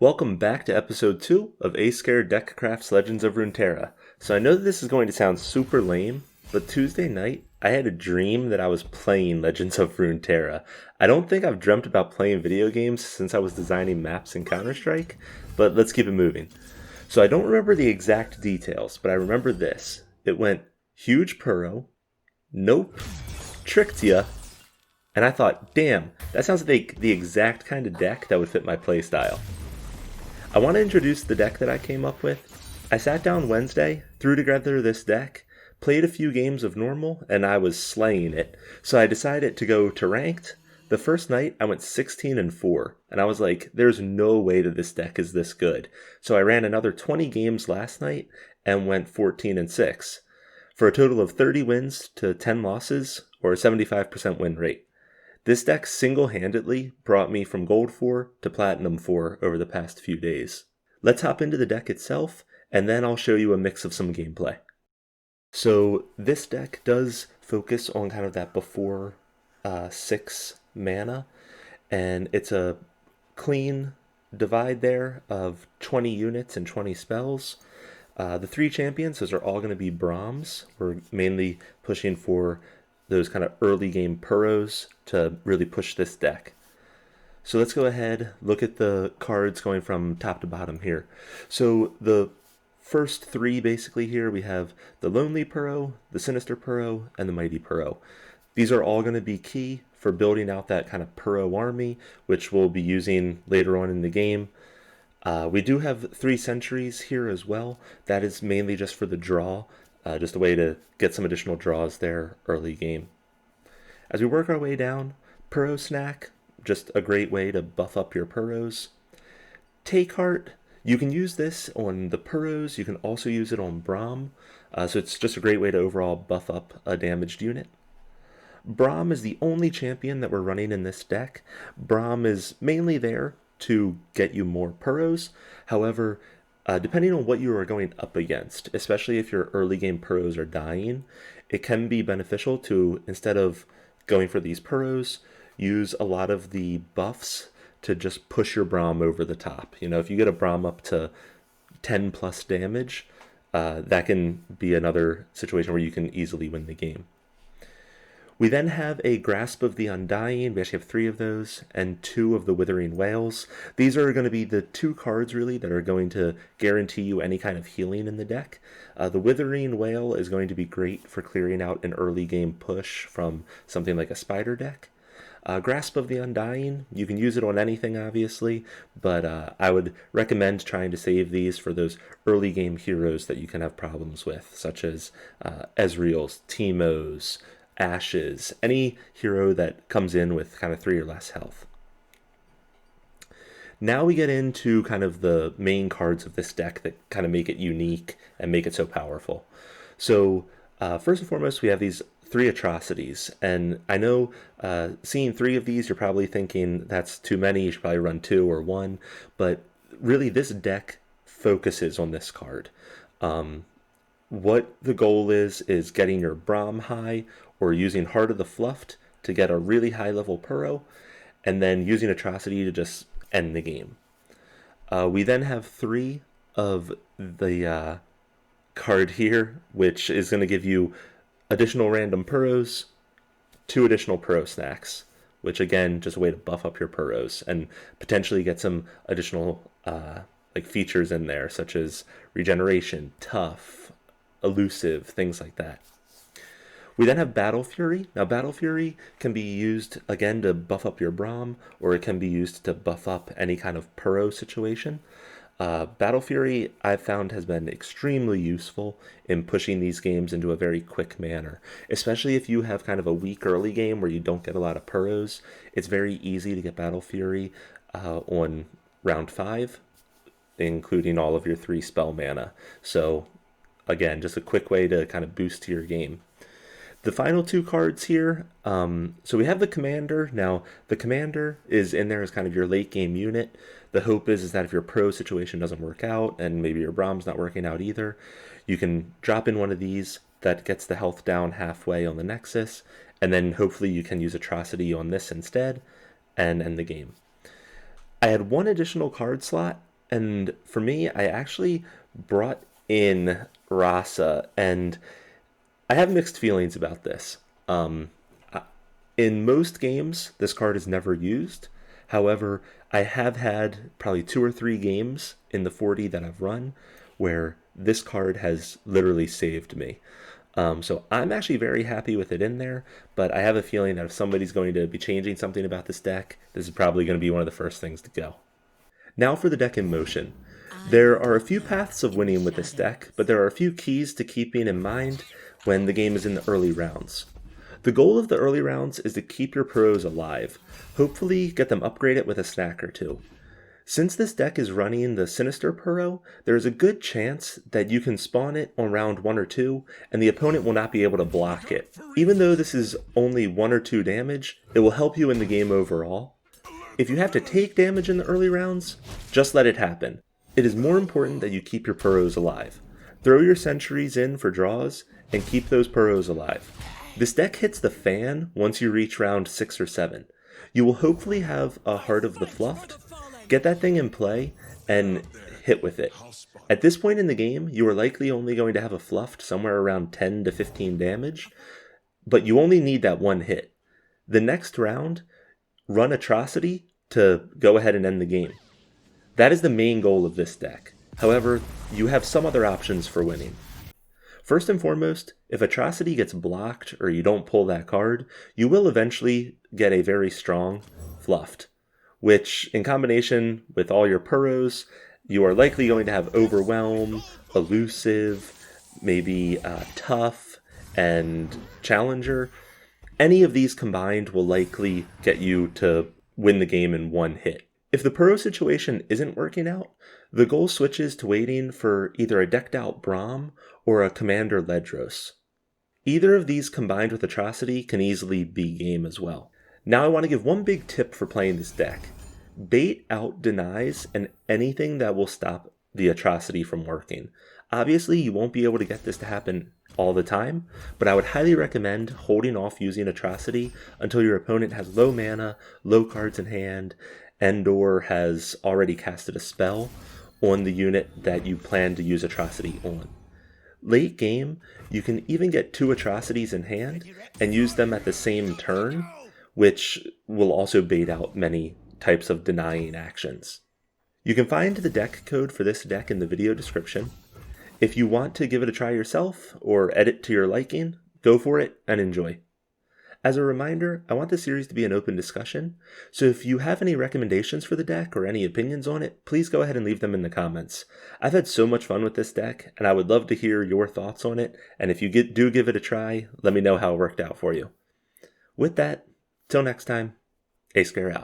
Welcome back to episode 2 of AyyScare Deckcraft's Legends of Runeterra. So I know that this is going to sound super lame, but Tuesday night I had a dream that I was playing Legends of Runeterra. I don't think I've dreamt about playing video games since I was designing maps in Counter-Strike, but let's keep it moving. So I don't remember the exact details, but I remember this. It went huge Puro, nope, tricked ya, and I thought, damn, that sounds like the exact kind of deck that would fit my playstyle. I want to introduce the deck that I came up with. I sat down Wednesday, threw together this deck, played a few games of normal, and I was slaying it. So I decided to go to ranked. The first night I went 16-4, and I was like, there's no way that this deck is this good. So I ran another 20 games last night and went 14-6, for a total of 30 wins to 10 losses, or a 75% win rate. This deck single-handedly brought me from Gold 4 to Platinum 4 over the past few days. Let's hop into the deck itself, and then I'll show you a mix of some gameplay. So this deck does focus on kind of that before 6 mana, and it's a clean divide there of 20 units and 20 spells. The 3 champions, those are all going to be Brahms. We're mainly pushing for those kind of early game Puros to really push this deck. So let's go ahead, look at the cards going from top to bottom here. So the first 3 basically here, we have the Lonely Puro, the Sinister Puro, and the Mighty Puro. These are all going to be key for building out that kind of Puro army, which we'll be using later on in the game. We do have 3 Sentries here as well. That is mainly just for the draw. Just a way to get some additional draws there early game. As we work our way down, Puro Snack, just a great way to buff up your Puros. Take Heart, you can use this on the Puros, you can also use it on Braum, so it's just a great way to overall buff up a damaged unit. Braum is the only champion that we're running in this deck. Braum is mainly there to get you more Puros, however, depending on what you are going up against, especially if your early game Puros are dying, it can be beneficial to, instead of going for these Puros, use a lot of the buffs to just push your Braum over the top. You know, if you get a Braum up to 10 plus damage, that can be another situation where you can easily win the game. We then have a Grasp of the Undying. We actually have 3 of those, and 2 of the Withering Wails. These are going to be the 2 cards, really, that are going to guarantee you any kind of healing in the deck. The Withering Wail is going to be great for clearing out an early game push from something like a Spider deck. Grasp of the Undying, you can use it on anything, obviously, but I would recommend trying to save these for those early game heroes that you can have problems with, such as Ezreal's, Teemo's, Ashes, any hero that comes in with kind of 3 or less health. Now we get into kind of the main cards of this deck that kind of make it unique and make it so powerful. So first and foremost, we have these 3 atrocities, and I know seeing 3 of these, you're probably thinking that's too many, you should probably run 2 or 1, but really this deck focuses on this card. What the goal is getting your Braum high, or using Heart of the Fluffed to get a really high level Puro, and then using Atrocity to just end the game. We then have 3 of the card here, which is going to give you additional random Puros, 2 additional Puro Snacks, which again, just a way to buff up your Puros and potentially get some additional like features in there, such as Regeneration, Tough, Elusive, things like that. We then have Battle Fury. Now, Battle Fury can be used, again, to buff up your Braum, or it can be used to buff up any kind of Puro situation. Battle Fury, I've found, has been extremely useful in pushing these games into a very quick manner. Especially if you have kind of a weak early game where you don't get a lot of Puros, it's very easy to get Battle Fury on round 5, including all of your 3 spell mana. So, again, just a quick way to kind of boost your game. The final 2 cards here, so we have the Commander. Now, the Commander is in there as kind of your late game unit. The hope is that if your Pro situation doesn't work out, and maybe your Braum's not working out either, you can drop in one of these that gets the health down halfway on the Nexus, and then hopefully you can use Atrocity on this instead, and end the game. I had 1 additional card slot And for me, I actually brought in Rasa, and I have mixed feelings about this. Um, in most games, this card is never used. However, I have had probably 2 or 3 games in the 40 that I've run where this card has literally saved me. So I'm actually very happy with it in there, but I have a feeling that if somebody's going to be changing something about this deck, this is probably going to be one of the first things to go. Now for the deck in motion. There are a few paths of winning with this deck, but there are a few keys to keeping in mind when the game is in the early rounds. The goal of the early rounds is to keep your pros alive, hopefully get them upgraded with a snack or two. Since this deck is running the Sinister Puro, there is a good chance that you can spawn it on round 1 or 2, and the opponent will not be able to block it. Even though this is only 1 or 2 damage, it will help you in the game overall. If you have to take damage in the early rounds, just let it happen. It is more important that you keep your Puros alive. Throw your sentries in for draws, and keep those Puros alive. This deck hits the fan once you reach round 6 or 7. You will hopefully have a Heart of the Fluffed. Get that thing in play, and hit with it. At this point in the game, you are likely only going to have a Fluffed somewhere around 10 to 15 damage, but you only need that one hit. The next round, run Atrocity to go ahead and end the game. That is the main goal of this deck. However, you have some other options for winning. First and foremost, if Atrocity gets blocked or you don't pull that card, you will eventually get a very strong Fluffed, which in combination with all your Puros, you are likely going to have Overwhelm, Elusive, maybe Tough, and Challenger. Any of these combined will likely get you to win the game in one hit. If the Puro situation isn't working out, the goal switches to waiting for either a decked out Braum or a Commander Ledros. Either of these combined with Atrocity can easily be game as well. Now I want to give one big tip for playing this deck. Bait out denies and anything that will stop the Atrocity from working. Obviously, you won't be able to get this to happen all the time, but I would highly recommend holding off using Atrocity until your opponent has low mana, low cards in hand, and/or has already casted a spell on the unit that you plan to use Atrocity on. Late game, you can even get 2 Atrocities in hand and use them at the same turn, which will also bait out many types of denying actions. You can find the deck code for this deck in the video description. If you want to give it a try yourself or edit to your liking, go for it and enjoy. As a reminder, I want this series to be an open discussion, so if you have any recommendations for the deck or any opinions on it, please go ahead and leave them in the comments. I've had so much fun with this deck, and I would love to hear your thoughts on it, and if you do give it a try, let me know how it worked out for you. With that, till next time, AyyScare out.